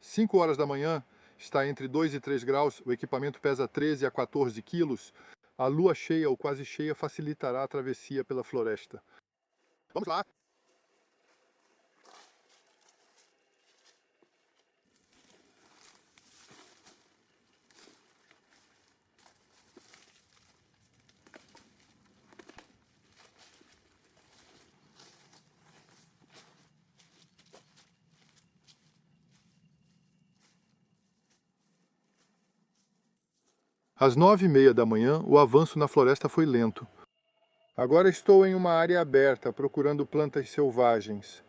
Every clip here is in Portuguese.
5 horas da manhã, está entre 2 e 3 graus, o equipamento pesa 13 a 14 quilos. A lua cheia ou quase cheia facilitará a travessia pela floresta. Vamos lá! Às 9h30 da manhã, o avanço na floresta foi lento. Agora estou em uma área aberta, procurando plantas selvagens.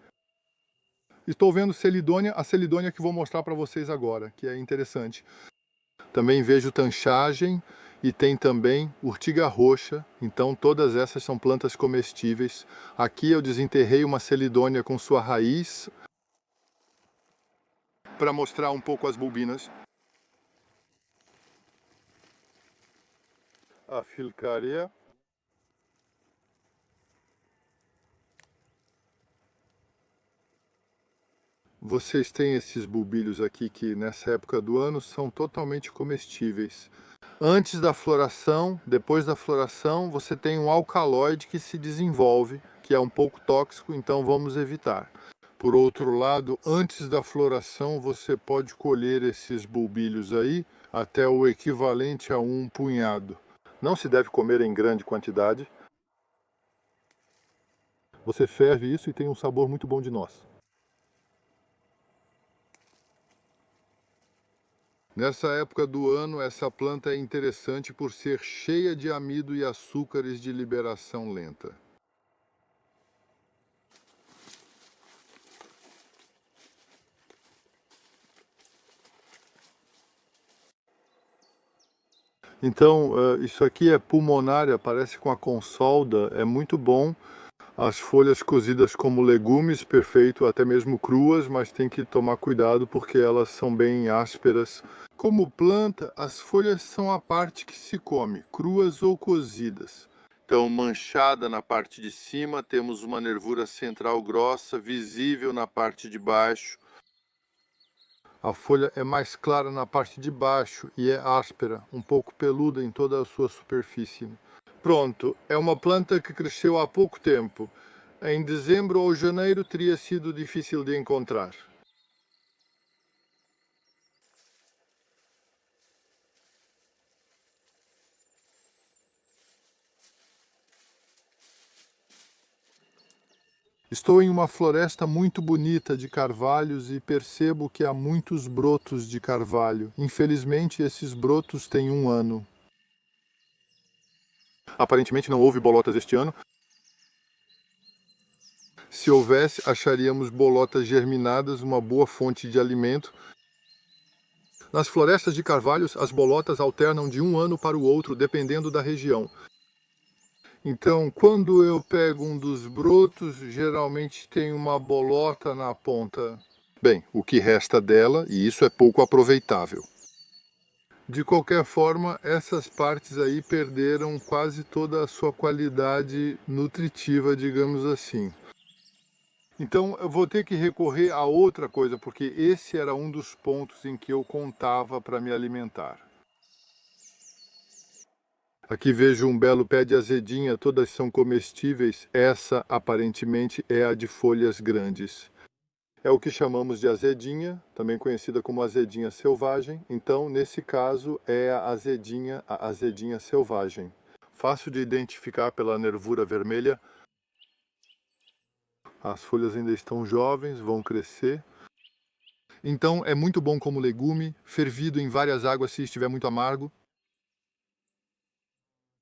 Estou vendo celidônia, a celidônia que vou mostrar para vocês agora, que é interessante. Também vejo tanchagem e tem também urtiga roxa, então todas essas são plantas comestíveis. Aqui eu desenterrei uma celidônia com sua raiz para mostrar um pouco as bulbinas. A filcaria. Vocês têm esses bulbilhos aqui que nessa época do ano são totalmente comestíveis. Antes da floração, depois da floração, você tem um alcaloide que se desenvolve, que é um pouco tóxico, então vamos evitar. Por outro lado, antes da floração, você pode colher esses bulbilhos aí até o equivalente a um punhado. Não se deve comer em grande quantidade. Você ferve isso e tem um sabor muito bom de noz. Nessa época do ano, essa planta é interessante por ser cheia de amido e açúcares de liberação lenta. Então, isso aqui é pulmonária, parece com a consolda, é muito bom. As folhas cozidas como legumes, perfeito, até mesmo cruas, mas tem que tomar cuidado porque elas são bem ásperas. Como planta, as folhas são a parte que se come, cruas ou cozidas. Então, manchada na parte de cima, temos uma nervura central grossa, visível na parte de baixo. A folha é mais clara na parte de baixo e é áspera, um pouco peluda em toda a sua superfície. Pronto, é uma planta que cresceu há pouco tempo. Em dezembro ou janeiro teria sido difícil de encontrar. Estou em uma floresta muito bonita de carvalhos e percebo que há muitos brotos de carvalho. Infelizmente, esses brotos têm 1 ano. Aparentemente não houve bolotas este ano. Se houvesse, acharíamos bolotas germinadas, uma boa fonte de alimento. Nas florestas de carvalhos, as bolotas alternam de 1 ano para o outro, dependendo da região. Então, quando eu pego um dos brotos, geralmente tem uma bolota na ponta. Bem, o que resta dela, e isso é pouco aproveitável. De qualquer forma, essas partes aí perderam quase toda a sua qualidade nutritiva, digamos assim. Então, eu vou ter que recorrer a outra coisa, porque esse era um dos pontos em que eu contava para me alimentar. Aqui vejo um belo pé de azedinha, todas são comestíveis. Essa, aparentemente, é a de folhas grandes. É o que chamamos de azedinha, também conhecida como azedinha selvagem. Então, nesse caso, é a azedinha selvagem. Fácil de identificar pela nervura vermelha. As folhas ainda estão jovens, vão crescer. Então, é muito bom como legume, fervido em várias águas se estiver muito amargo.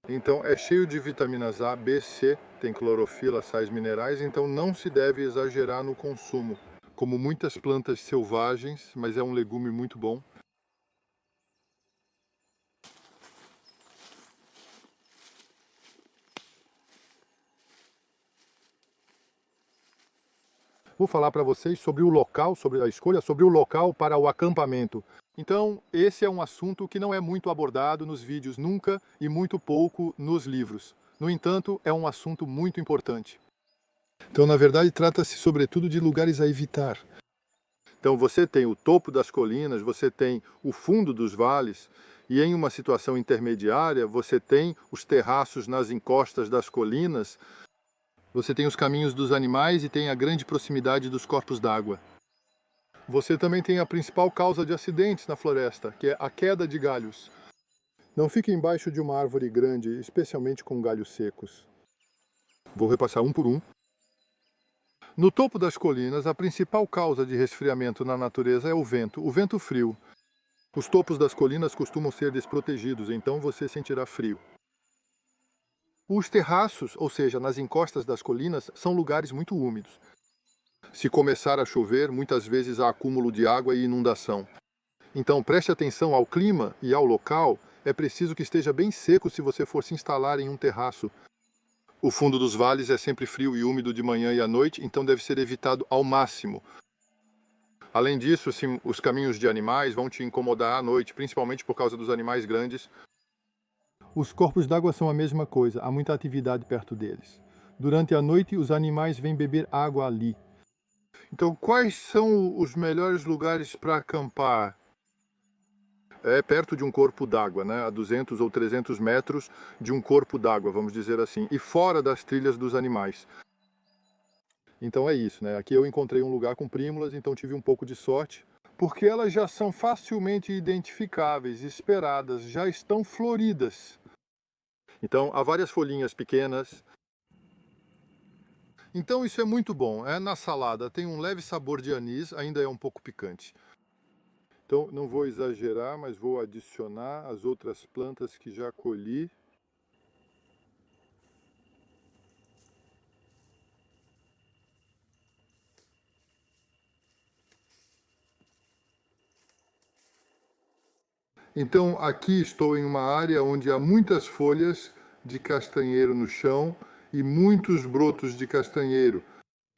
Então é cheio de vitaminas A, B, C, tem clorofila, sais minerais, então não se deve exagerar no consumo. Como muitas plantas selvagens, mas é um legume muito bom. Vou falar para vocês sobre o local, sobre a escolha, sobre o local para o acampamento. Então, esse é um assunto que não é muito abordado nos vídeos nunca e muito pouco nos livros. No entanto, é um assunto muito importante. Então, na verdade, trata-se sobretudo de lugares a evitar. Então você tem o topo das colinas, você tem o fundo dos vales, e em uma situação intermediária você tem os terraços nas encostas das colinas, você tem os caminhos dos animais e tem a grande proximidade dos corpos d'água. Você também tem a principal causa de acidentes na floresta, que é a queda de galhos. Não fique embaixo de uma árvore grande, especialmente com galhos secos. Vou repassar um por um. No topo das colinas, a principal causa de resfriamento na natureza é o vento frio. Os topos das colinas costumam ser desprotegidos, então você sentirá frio. Os terraços, ou seja, nas encostas das colinas, são lugares muito úmidos. Se começar a chover, muitas vezes há acúmulo de água e inundação. Então preste atenção ao clima e ao local. É preciso que esteja bem seco se você for se instalar em um terraço. O fundo dos vales é sempre frio e úmido de manhã e à noite, então deve ser evitado ao máximo. Além disso, os caminhos de animais vão te incomodar à noite, principalmente por causa dos animais grandes. Os corpos d'água são a mesma coisa, há muita atividade perto deles. Durante a noite, os animais vêm beber água ali. Então, quais são os melhores lugares para acampar? É perto de um corpo d'água, né? A 200 ou 300 metros de um corpo d'água, vamos dizer assim, e fora das trilhas dos animais. Então é isso, né? Aqui eu encontrei um lugar com prímulas, então tive um pouco de sorte, porque elas já são facilmente identificáveis, esperadas, já estão floridas. Então há várias folhinhas pequenas. Então isso é muito bom. Na salada tem um leve sabor de anis, ainda é um pouco picante. Então não vou exagerar, mas vou adicionar as outras plantas que já colhi. Então aqui estou em uma área onde há muitas folhas de castanheiro no chão e muitos brotos de castanheiro.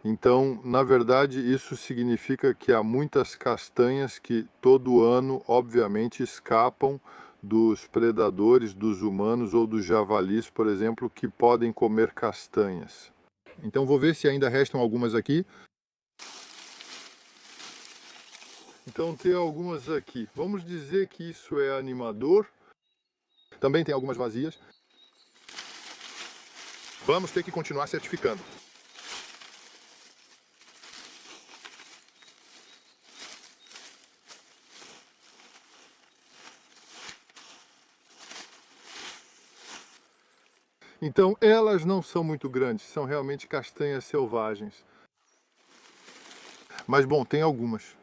Então, na verdade, isso significa que há muitas castanhas que todo ano, obviamente, escapam dos predadores, dos humanos ou dos javalis, por exemplo, que podem comer castanhas. Então vou ver se ainda restam algumas aqui. Então tem algumas aqui. Vamos dizer que isso é animador. Também tem algumas vazias. Vamos ter que continuar certificando. Então elas não são muito grandes, são realmente castanhas selvagens. Mas bom, tem algumas.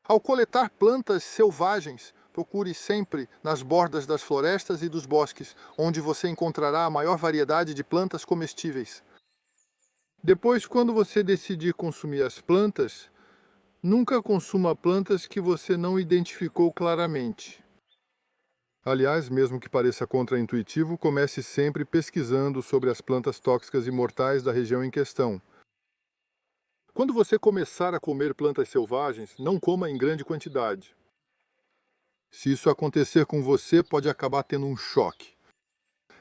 Ao coletar plantas selvagens, procure sempre nas bordas das florestas e dos bosques, onde você encontrará a maior variedade de plantas comestíveis. Depois, quando você decidir consumir as plantas, nunca consuma plantas que você não identificou claramente. Aliás, mesmo que pareça contraintuitivo, comece sempre pesquisando sobre as plantas tóxicas e mortais da região em questão. Quando você começar a comer plantas selvagens, não coma em grande quantidade. Se isso acontecer com você, pode acabar tendo um choque.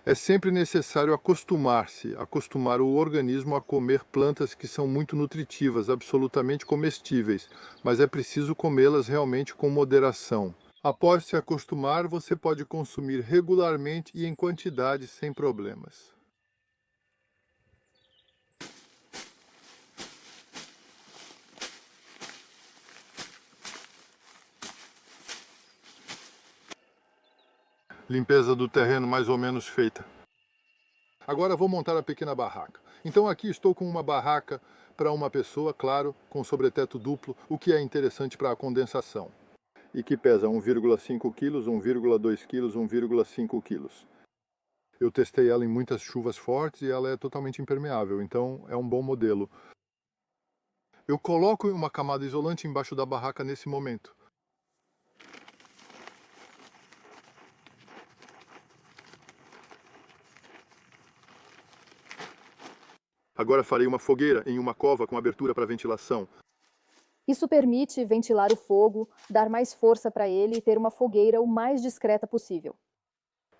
É sempre necessário acostumar o organismo a comer plantas que são muito nutritivas, absolutamente comestíveis, mas é preciso comê-las realmente com moderação. Após se acostumar, você pode consumir regularmente e em quantidade sem problemas. Limpeza do terreno mais ou menos feita. Agora vou montar a pequena barraca. Então aqui estou com uma barraca para uma pessoa, claro, com sobreteto duplo, o que é interessante para a condensação. E que pesa 1,5 kg, 1,2 kg, 1,5 kg. Eu testei ela em muitas chuvas fortes e ela é totalmente impermeável, então é um bom modelo. Eu coloco uma camada isolante embaixo da barraca nesse momento. Agora farei uma fogueira em uma cova com abertura para ventilação. Isso permite ventilar o fogo, dar mais força para ele e ter uma fogueira o mais discreta possível.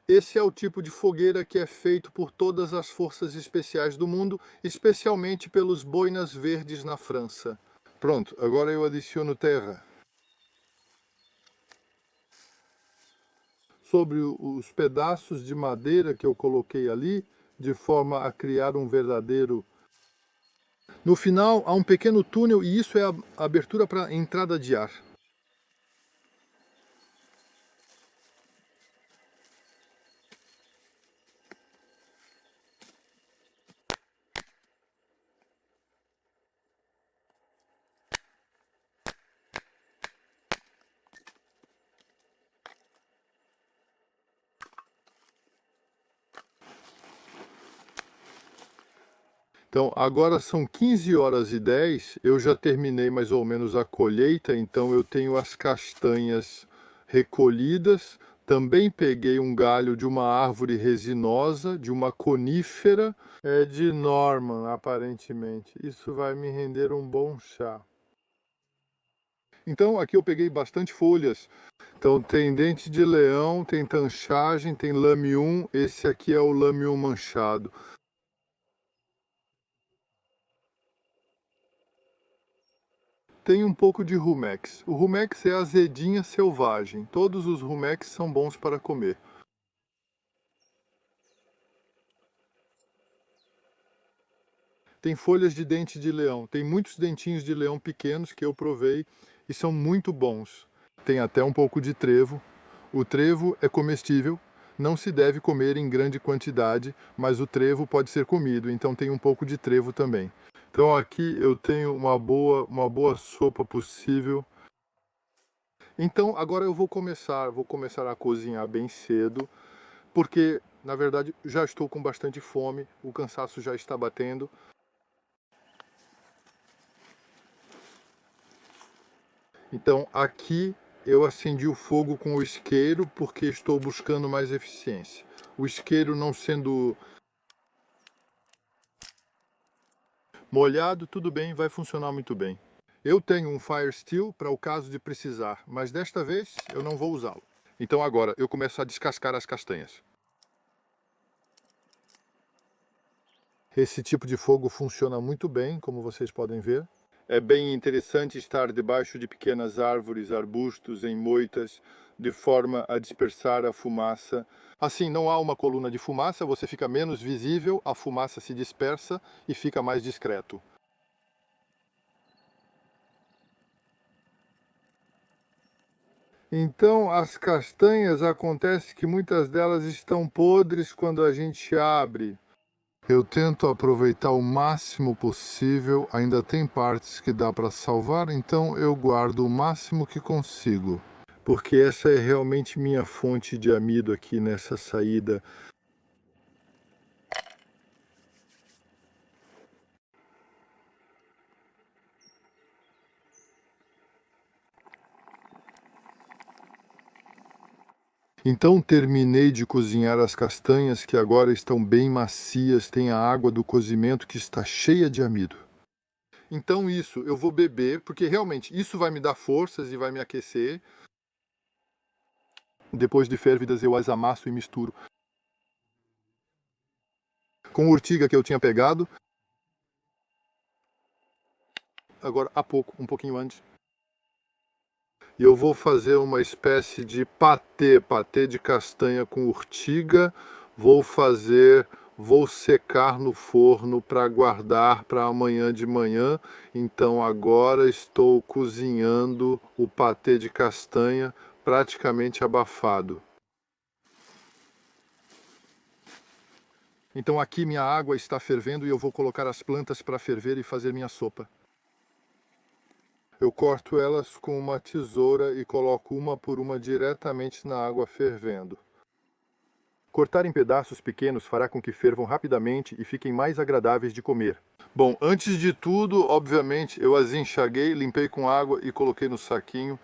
Esse é o tipo de fogueira que é feito por todas as forças especiais do mundo, especialmente pelos boinas verdes na França. Pronto, agora eu adiciono terra. Sobre os pedaços de madeira que eu coloquei ali, de forma a criar um verdadeiro... No final há um pequeno túnel e isso é a abertura para a entrada de ar. Então, agora são 15h10, eu já terminei mais ou menos a colheita, então eu tenho as castanhas recolhidas. Também peguei um galho de uma árvore resinosa, de uma conífera, de Norman, aparentemente. Isso vai me render um bom chá. Então, aqui eu peguei bastante folhas. Então, tem dente de leão, tem tanchagem, tem lamium. Esse aqui é o lamium manchado. Tem um pouco de rumex. O rumex é azedinha selvagem. Todos os rumex são bons para comer. Tem folhas de dente de leão. Tem muitos dentinhos de leão pequenos que eu provei e são muito bons. Tem até um pouco de trevo. O trevo é comestível. Não se deve comer em grande quantidade, mas o trevo pode ser comido, então tem um pouco de trevo também. Então aqui eu tenho uma boa sopa possível. Então agora eu vou começar a cozinhar bem cedo, porque na verdade já estou com bastante fome, o cansaço já está batendo. Então aqui eu acendi o fogo com o isqueiro porque estou buscando mais eficiência. O isqueiro não sendo molhado, tudo bem, vai funcionar muito bem. Eu tenho um Fire Steel para o caso de precisar, mas desta vez eu não vou usá-lo. Então agora eu começo a descascar as castanhas. Esse tipo de fogo funciona muito bem, como vocês podem ver. É bem interessante estar debaixo de pequenas árvores, arbustos, em moitas, de forma a dispersar a fumaça. Assim, não há uma coluna de fumaça, você fica menos visível, a fumaça se dispersa e fica mais discreto. Então, as castanhas, acontece que muitas delas estão podres quando a gente abre. Eu tento aproveitar o máximo possível, ainda tem partes que dá para salvar, então eu guardo o máximo que consigo. Porque essa é realmente minha fonte de amido aqui nessa saída. Então terminei de cozinhar as castanhas que agora estão bem macias, tem a água do cozimento que está cheia de amido. Então isso eu vou beber, porque realmente isso vai me dar forças e vai me aquecer. Depois de férvidas eu as amasso e misturo com urtiga que eu tinha pegado. Agora há pouco, um pouquinho antes. E eu vou fazer uma espécie de patê de castanha com urtiga. Vou secar no forno para guardar para amanhã de manhã. Então agora estou cozinhando o patê de castanha praticamente abafado. Então aqui minha água está fervendo e eu vou colocar as plantas para ferver e fazer minha sopa. Eu corto elas com uma tesoura e coloco uma por uma diretamente na água fervendo. Cortar em pedaços pequenos fará com que fervam rapidamente e fiquem mais agradáveis de comer. Bom, antes de tudo, obviamente, eu as enxaguei, limpei com água e coloquei no saquinho.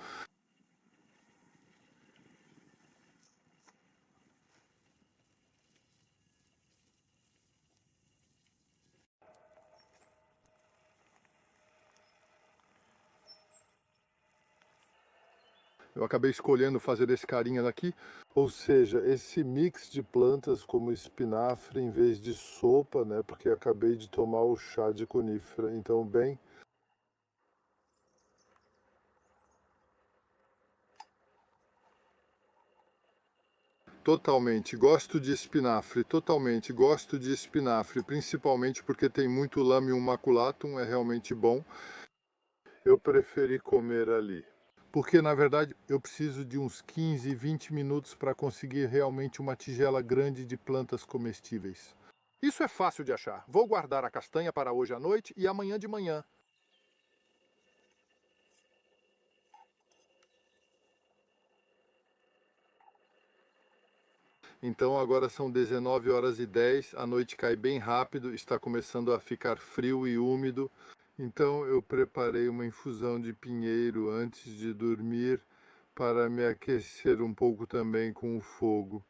Eu acabei escolhendo fazer esse carinha daqui, ou seja, esse mix de plantas como espinafre em vez de sopa, né? Porque acabei de tomar o chá de conífera, então bem... Totalmente, gosto de espinafre, totalmente gosto de espinafre, principalmente porque tem muito Lamium maculatum, é realmente bom. Eu preferi comer ali. Porque, na verdade, eu preciso de uns 15, 20 minutos para conseguir realmente uma tigela grande de plantas comestíveis. Isso é fácil de achar. Vou guardar a castanha para hoje à noite e amanhã de manhã. Então agora são 19h10, a noite cai bem rápido, está começando a ficar frio e úmido. Então eu preparei uma infusão de pinheiro antes de dormir para me aquecer um pouco também com o fogo.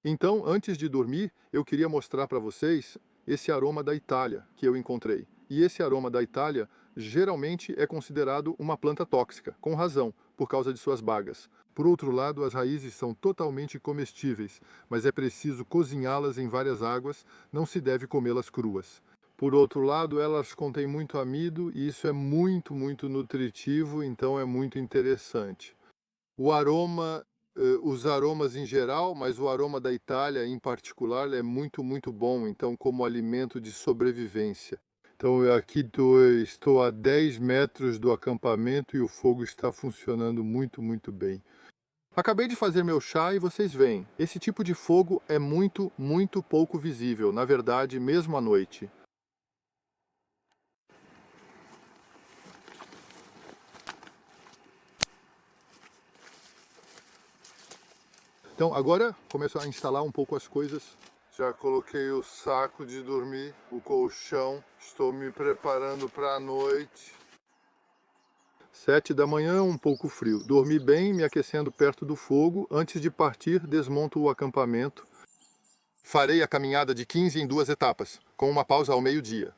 Então, antes de dormir, eu queria mostrar para vocês esse aroma da Itália que eu encontrei. E esse aroma da Itália geralmente é considerado uma planta tóxica, com razão, por causa de suas bagas. Por outro lado, as raízes são totalmente comestíveis, mas é preciso cozinhá-las em várias águas, não se deve comê-las cruas. Por outro lado, elas contêm muito amido e isso é muito nutritivo, então é muito interessante. O aroma, os aromas em geral, mas o aroma da Itália em particular é muito bom, então como alimento de sobrevivência. Então eu aqui estou a 10 metros do acampamento e o fogo está funcionando muito bem. Acabei de fazer meu chá e vocês veem, esse tipo de fogo é muito pouco visível, na verdade, mesmo à noite. Então agora começo a instalar um pouco as coisas. Já coloquei o saco de dormir, o colchão, estou me preparando para a noite. 7 da manhã, um pouco frio. Dormi bem, me aquecendo perto do fogo. Antes de partir, desmonto o acampamento. Farei a caminhada de 15 em 2 etapas, com uma pausa ao meio-dia.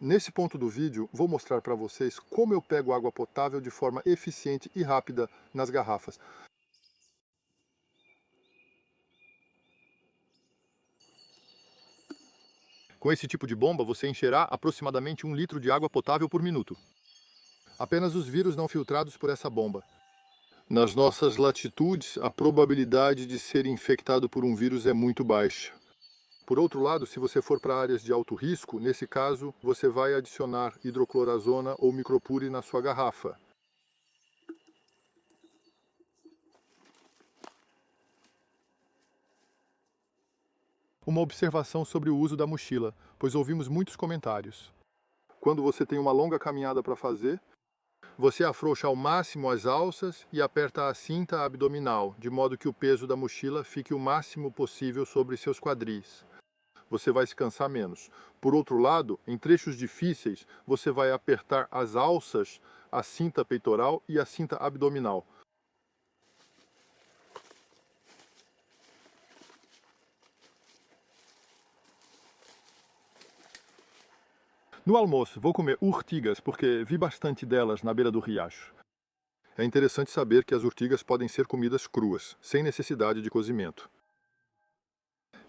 Nesse ponto do vídeo, vou mostrar para vocês como eu pego água potável de forma eficiente e rápida nas garrafas. Com esse tipo de bomba, você encherá aproximadamente 1 litro de água potável por minuto. Apenas os vírus não filtrados por essa bomba. Nas nossas latitudes, a probabilidade de ser infectado por um vírus é muito baixa. Por outro lado, se você for para áreas de alto risco, nesse caso, você vai adicionar hidroclorazona ou micropure na sua garrafa. Uma observação sobre o uso da mochila, pois ouvimos muitos comentários. Quando você tem uma longa caminhada para fazer, você afrouxa ao máximo as alças e aperta a cinta abdominal, de modo que o peso da mochila fique o máximo possível sobre seus quadris. Você vai se cansar menos. Por outro lado, em trechos difíceis, você vai apertar as alças, a cinta peitoral e a cinta abdominal. No almoço, vou comer urtigas, porque vi bastante delas na beira do riacho. É interessante saber que as urtigas podem ser comidas cruas, sem necessidade de cozimento.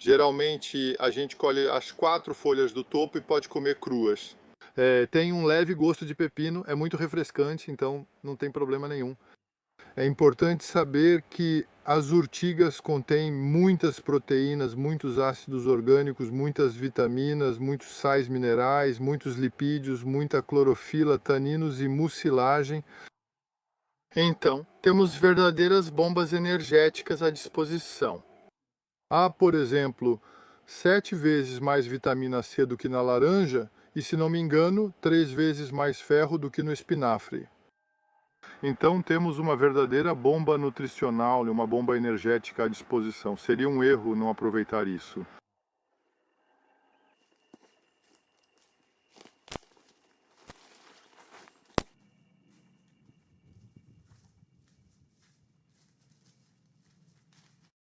Geralmente a gente colhe as 4 folhas do topo e pode comer cruas. Tem um leve gosto de pepino, é muito refrescante, então não tem problema nenhum. É importante saber que as urtigas contêm muitas proteínas, muitos ácidos orgânicos, muitas vitaminas, muitos sais minerais, muitos lipídios, muita clorofila, taninos e mucilagem. Então, temos verdadeiras bombas energéticas à disposição. Há, por exemplo, 7 vezes mais vitamina C do que na laranja e, se não me engano, 3 vezes mais ferro do que no espinafre. Então temos uma verdadeira bomba nutricional, uma bomba energética à disposição. Seria um erro não aproveitar isso.